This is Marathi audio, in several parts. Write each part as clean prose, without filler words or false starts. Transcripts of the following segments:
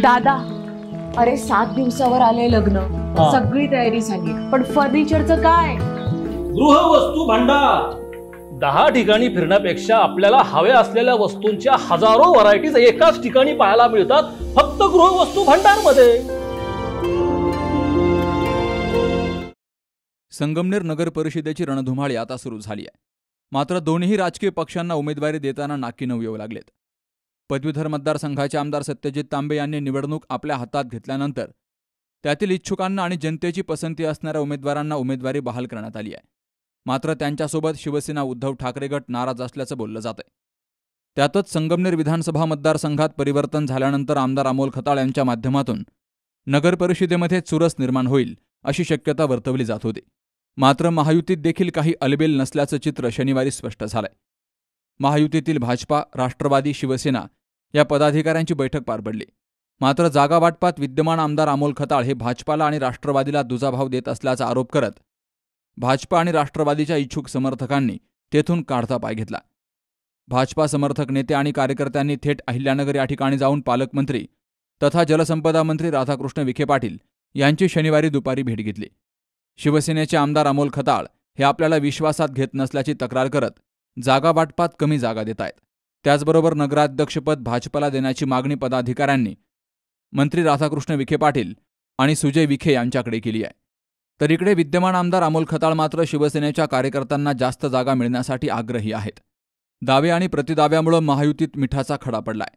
दादा, अरे 7 दिवसावर आले लग्न, सगळी तयारी झाली, पण फर्निचरचं काय? गृहवस्तू भांडार 10 ठिकाणी फिरण्यापेक्षा आपल्याला हव्या असलेल्या वस्तूंच्या हजारो व्हरायटीज एकाच ठिकाणी पाहायला मिळतात, फक्त गृहवस्तू भांडार मध्ये. संगमनेर नगर परिषदेची रणधुमाळी आता सुरू झाली आहे. मात्र दोन्ही राजकीय पक्षांना उमेदवारी देताना नाकी नऊ येऊ लागलेत. पदवीधर मतदारसंघाचे आमदार सत्यजित तांबे यांनी निवडणूक आपल्या हातात घेतल्यानंतर त्यातील इच्छुकांना आणि जनतेची पसंती असणाऱ्या उमेदवारांना उमेदवारी बहाल करण्यात आली आहे. मात्र त्यांच्यासोबत शिवसेना उद्धव ठाकरे गट नाराज असल्याचं बोललं जातंय. त्यातच संगमनेर विधानसभा मतदारसंघात परिवर्तन झाल्यानंतर आमदार अमोल खताळ यांच्या माध्यमातून नगर परिषदेमध्ये चुरस निर्माण होईल अशी शक्यता वर्तवली जात होती. मात्र महायुतीत देखील काही अलबेल नसल्याचं चित्र शनिवारी स्पष्ट झालंय. महायुतीतील भाजपा, राष्ट्रवादी, शिवसेना या पदाधिकाऱ्यांची बैठक पार पडली. मात्र जागा वाटपात विद्यमान आमदार अमोल खताळ हे भाजपाला आणि राष्ट्रवादीला दुजाभाव देत असल्याचा आरोप करत भाजपा आणि राष्ट्रवादीच्या इच्छुक समर्थकांनी तेथून काढता पाय घेतला. भाजपा समर्थक नेते आणि कार्यकर्त्यांनी थेट अहिल्यानगर या ठिकाणी जाऊन पालकमंत्री तथा जलसंपदा मंत्री राधाकृष्ण विखे पाटील यांची शनिवारी दुपारी भेट घेतली. शिवसेनेचे आमदार अमोल खताळ हे आपल्याला विश्वासात घेत नसल्याची तक्रार करत जागा वाटपात कमी जागा देत आहेत. त्याचबरोबर नगराध्यक्षपद भाजपला देण्याची मागणी पदाधिकाऱ्यांनी मंत्री राधाकृष्ण विखे पाटील आणि सुजय विखे यांच्याकडे केली आहे. तर इकडे विद्यमान आमदार अमोल खताळ मात्र शिवसेनेच्या कार्यकर्त्यांना जास्त जागा मिळण्यासाठी आग्रही आहेत. दावे आणि प्रतिदाव्यामुळे महायुतीत मिठाचा खडा पडलाय.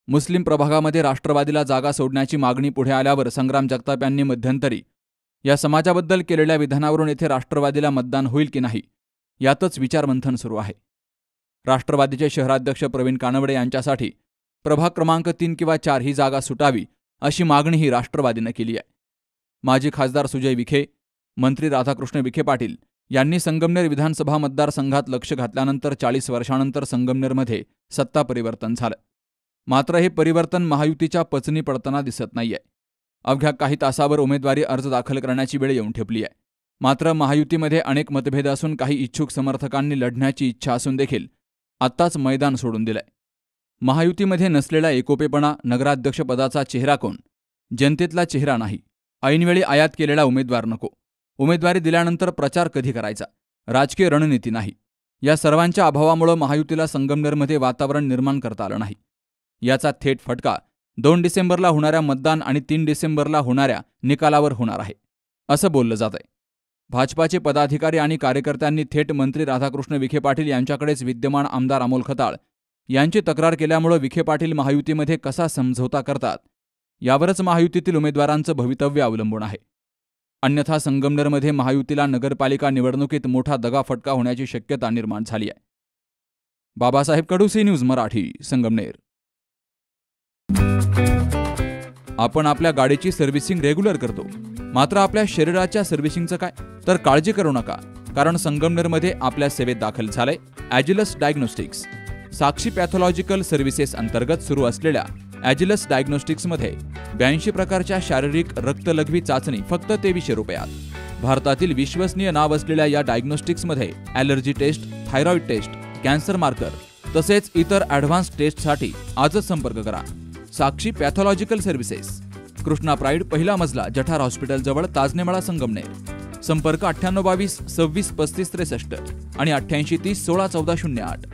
मुस्लिम प्रभागामध्ये राष्ट्रवादीला जागा सोडण्याची मागणी पुढे आल्यावर संग्राम जगताप यांनी मध्यंतरी या समाजाबद्दल केलेल्या विधानावरून येथे राष्ट्रवादीला मतदान होईल की नाही यातच विचारमंथन सुरू आहे. राष्ट्रवादीचे शहराध्यक्ष प्रवीण कानवडे यांच्यासाठी प्रभाग क्रमांक 3 किंवा 4 ही जागा सुटावी अशी मागणीही राष्ट्रवादीनं केली आहे. माजी खासदार सुजय विखे, मंत्री राधाकृष्ण विखे पाटील यांनी संगमनेर विधानसभा मतदारसंघात लक्ष घातल्यानंतर 40 वर्षांनंतर संगमनेरमध्ये सत्ता परिवर्तन झालं. मात्र हे परिवर्तन महायुतीच्या पचनी पडताना दिसत नाहीये. अवघ्या काही तासावर उमेदवारी अर्ज दाखल करण्याची वेळ येऊन ठेपली आहे. मात्र महायुतीमध्ये अनेक मतभेद असून काही इच्छुक समर्थकांनी लढण्याची इच्छा असून देखील आत्ताच मैदान सोडून दिलंय. महायुतीमध्ये नसलेला एकोपेपणा, नगराध्यक्षपदाचा चेहरा कोण, जनतेतला चेहरा नाही, ऐनवेळी आयात केलेला उमेदवार नको, उमेदवारी दिल्यानंतर प्रचार कधी करायचा, राजकीय रणनीती नाही, या सर्वांच्या अभावामुळे महायुतीला संगमनेरमध्ये वातावरण निर्माण करता आलं नाही. याचा थेट फटका 2 डिसेंबरला होणाऱ्या मतदान आणि 3 डिसेंबरला होणाऱ्या निकालावर होणार आहे, असं बोललं जात आहे. भाजपाचे पदाधिकारी आणि कार्यकर्त्यांनी थेट मंत्री राधाकृष्ण विखे पाटील यांच्याकडेच विद्यमान आमदार अमोल खताळ यांची तक्रार केल्यामुळे विखे पाटील महायुतीमध्ये कसा समझोता करतात यावरच महायुतीतील उमेदवारांचं भवितव्य अवलंबून आहे. अन्यथा संगमनेरमध्ये महायुतीला नगरपालिका निवडणुकीत मोठा दगाफटका होण्याची शक्यता निर्माण झाली आहे. बाबासाहेब कडू, सी न्यूज मराठी, संगमनेर. आपण आपल्या गाडीची सर्व्हिसिंग रेग्युलर करतो, मात्र आपल्या शरीराच्या सर्व्हिसिंगचं काय? तर काळजी करू नका, कारण संगमनेरमध्ये आपल्या सेवेत दाखल झालंय ॲजिलस डायग्नोस्टिक्स. साक्षी पॅथॉलॉजिकल सर्व्हिसेस अंतर्गत सुरू असलेल्या ॲजिलस डायग्नोस्टिक्समध्ये 82 प्रकारच्या शारीरिक रक्तलघवी चाचणी फक्त 2300 रुपयात. भारतातील विश्वसनीय नाव असलेल्या या डायग्नोस्टिक्समध्ये allergy test, thyroid test, cancer marker तसेच इतर ॲडव्हान्स टेस्टसाठी आजच संपर्क करा. Sakshi pathological services, Krishna pride, पहिला मजला, जठार हॉस्पिटल जवळ, ताजनेमाळा, संगमनेर. संपर्क 9822 26 35 63 आणि 8830 16 14 08.